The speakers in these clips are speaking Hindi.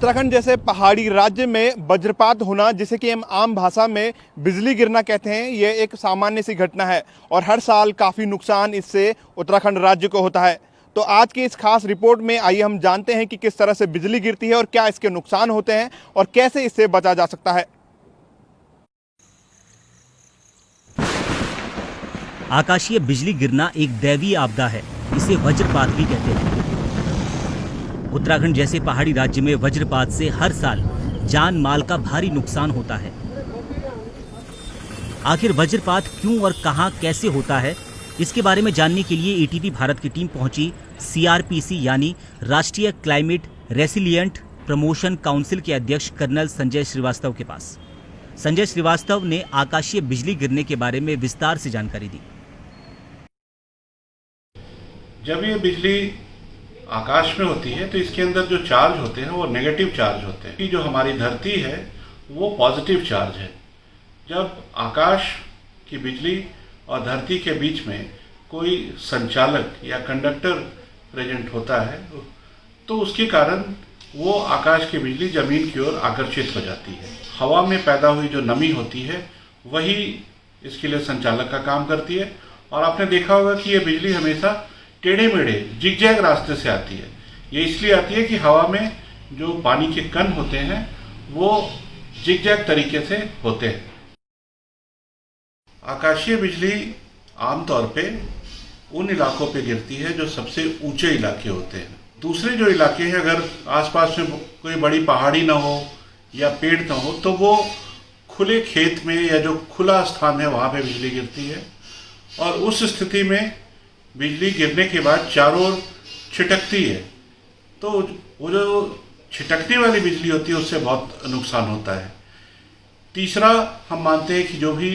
उत्तराखंड जैसे पहाड़ी राज्य में वज्रपात होना, जिसे कि हम आम भाषा में बिजली गिरना कहते हैं, ये एक सामान्य सी घटना है और हर साल काफ़ी नुकसान इससे उत्तराखंड राज्य को होता है। तो आज की इस खास रिपोर्ट में आइए हम जानते हैं कि किस तरह से बिजली गिरती है और क्या इसके नुकसान होते हैं और कैसे इससे बचा जा सकता है। आकाशीय बिजली गिरना एक दैवीय आपदा है, इसे वज्रपात भी कहते हैं। उत्तराखंड जैसे पहाड़ी राज्य में वज्रपात से हर साल जान माल का भारी नुकसान होता है। आखिर वज्रपात क्यों और कहां कैसे होता है, इसके बारे में जानने के लिए एटीवी भारत की टीम पहुंची सीआरपीसी यानी राष्ट्रीय क्लाइमेट रेसिलिएंट प्रमोशन काउंसिल के अध्यक्ष कर्नल संजय श्रीवास्तव के पास। संजय श्रीवास्तव ने आकाशीय बिजली गिरने के बारे में विस्तार से जानकारी दी। जब ये बिजली आकाश में होती है तो इसके अंदर जो चार्ज होते हैं वो नेगेटिव चार्ज होते हैं कि जो हमारी धरती है वो पॉजिटिव चार्ज है। जब आकाश की बिजली और धरती के बीच में कोई संचालक या कंडक्टर प्रेजेंट होता है तो उसके कारण वो आकाश की बिजली जमीन की ओर आकर्षित हो जाती है। हवा में पैदा हुई जो नमी होती है वही इसके लिए संचालक का काम करती है। और आपने देखा होगा कि ये बिजली हमेशा टेढ़े मेढ़े जिगजैग रास्ते से आती है। ये इसलिए आती है कि हवा में जो पानी के कण होते हैं वो जिगजैग तरीके से होते हैं। आकाशीय बिजली आमतौर पे उन इलाकों पे गिरती है जो सबसे ऊंचे इलाके होते हैं। दूसरे जो इलाके हैं, अगर आसपास में कोई बड़ी पहाड़ी ना हो या पेड़ ना हो तो वो खुले खेत में या जो खुला स्थान है वहाँ पे बिजली गिरती है। और उस स्थिति में बिजली गिरने के बाद चारों ओर छिटकती है, तो वो जो छिटकने वाली बिजली होती है उससे बहुत नुकसान होता है। तीसरा, हम मानते हैं कि जो भी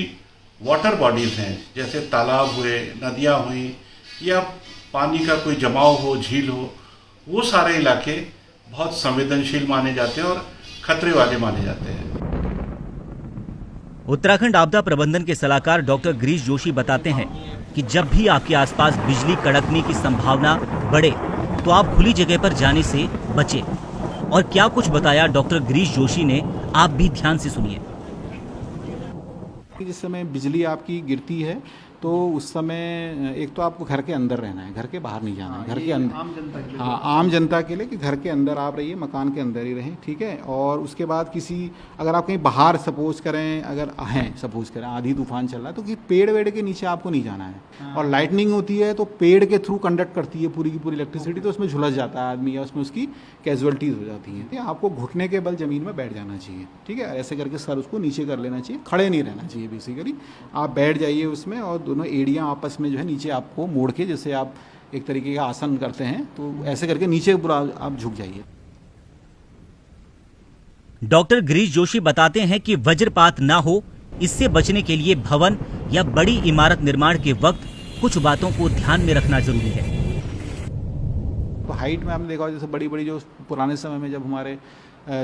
वाटर बॉडीज हैं जैसे तालाब हुए, नदियाँ हुई या पानी का कोई जमाव हो, झील हो, वो सारे इलाके बहुत संवेदनशील माने जाते हैं और खतरे वाले माने जाते हैं। उत्तराखंड आपदा प्रबंधन के सलाहकार डॉक्टर गिरीश जोशी बताते हैं कि जब भी आपके आसपास बिजली कड़कने की संभावना बढ़े तो आप खुली जगह पर जाने से बचें। और क्या कुछ बताया डॉक्टर गिरीश जोशी ने, आप भी ध्यान से सुनिए। जिस समय बिजली आपकी गिरती है तो उस समय एक तो आपको घर के अंदर रहना है, घर के बाहर नहीं जाना है। घर के अंदर आम जनता के लिए कि घर के अंदर आप रहिए, मकान के अंदर ही रहें, ठीक है। और उसके बाद अगर आप कहीं बाहर सपोज करें, अगर हैं सपोज करें आंधी तूफान चल रहा है तो कि पेड़ वेड़ के नीचे आपको नहीं जाना है। और लाइटनिंग होती है तो पेड़ के थ्रू कंडक्ट करती है पूरी की पूरी इलेक्ट्रिसिटी, तो उसमें झुलस जाता है आदमी या उसमें उसकी कैजुअलिटीज़ हो जाती हैं। आपको घुटने के बल ज़मीन में बैठ जाना चाहिए, ठीक है। ऐसे करके सर उसको नीचे कर लेना चाहिए, खड़े नहीं रहना चाहिए। बेसिकली आप बैठ जाइए उसमें और दोनों एड़ियाँ आपस में जो है नीचे आपको मोड़ के, जैसे आप एक तरीके का आसन करते हैं तो ऐसे करके नीचे पूरा आप झुक जाइए। डॉक्टर गिरीश जोशी बताते हैं कि वज्रपात ना हो, इससे बचने के लिए भवन या बड़ी इमारत निर्माण के वक्त कुछ बातों को ध्यान में रखना जरूरी है। तो हाइट में आपने देखा हो, जैसे बड़ी बड़ी जो पुराने समय में जब हमारे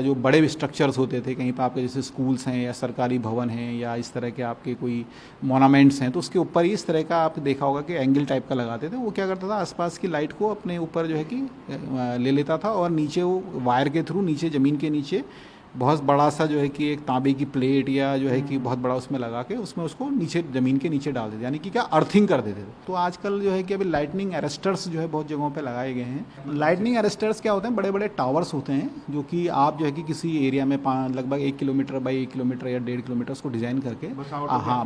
जो बड़े स्ट्रक्चर्स होते थे कहीं पर आपके, जैसे स्कूल्स हैं या सरकारी भवन हैं या इस तरह के आपके कोई मोनामेंट्स हैं, तो उसके ऊपर ही इस तरह का आप देखा होगा कि एंगल टाइप का लगाते थे। वो क्या करता था, आसपास की लाइट को अपने ऊपर जो है कि ले लेता था और नीचे वो वायर के थ्रू नीचे ज़मीन के नीचे बहुत बड़ा सा जो है कि एक तांबे की प्लेट या जो है कि बहुत बड़ा उसमें लगा के उसमें उसको नीचे ज़मीन के नीचे डाल देते, यानी कि क्या अर्थिंग कर देते थे। तो आजकल जो है कि अभी लाइटनिंग अरेस्टर्स जो है बहुत जगहों पे लगाए गए हैं। लाइटनिंग अरेस्टर्स क्या होते हैं, बड़े बड़े टावर्स होते हैं जो कि आप जो है कि किसी एरिया में लगभग 1 किलोमीटर बाई 1 किलोमीटर या 1.5 किलोमीटर उसको डिज़ाइन करके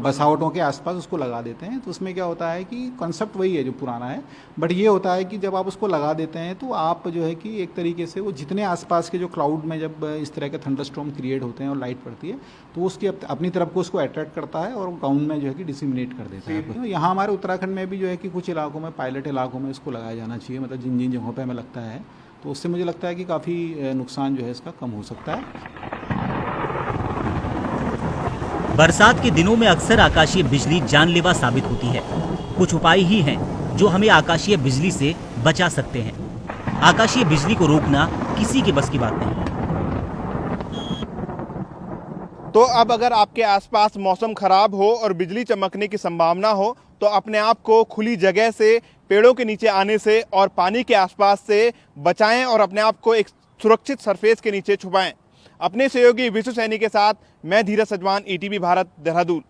बसावटों के आसपास उसको लगा देते हैं। तो उसमें क्या होता है कि कॉन्सेप्ट वही है जो पुराना है, बट ये होता है कि जब आप उसको लगा देते हैं तो आप जो है कि एक तरीके से वो जितने आसपास के जो क्लाउड में जब इस तरह के थंडरस्टॉर्म क्रिएट होते हैं और लाइट पड़ती है तो उसकी अपनी तरफ को उसको अट्रैक्ट करता है और ग्राउंड में जो है कि डिसिमिनेट कर देता है। तो यहाँ हमारे उत्तराखंड में भी जो है कि कुछ इलाकों में, पायलट इलाकों में इसको लगाया जाना चाहिए, मतलब जिन जिन जगहों पे हमें लगता है, तो उससे मुझे लगता है कि काफ़ी नुकसान जो है इसका कम हो सकता है। बरसात के दिनों में अक्सर आकाशीय बिजली जानलेवा साबित होती है। कुछ उपाय ही हैं जो हमें आकाशीय बिजली से बचा सकते हैं। आकाशीय बिजली को रोकना किसी के बस की बात नहीं। तो अब अगर आपके आसपास मौसम खराब हो और बिजली चमकने की संभावना हो तो अपने आप को खुली जगह से, पेड़ों के नीचे आने से और पानी के आसपास से बचाएं और अपने आप को एक सुरक्षित सरफेस के नीचे छुपाएं। अपने सहयोगी विश्व सैनी के साथ मैं धीरज सजवान, ईटीवी भारत, देहरादून।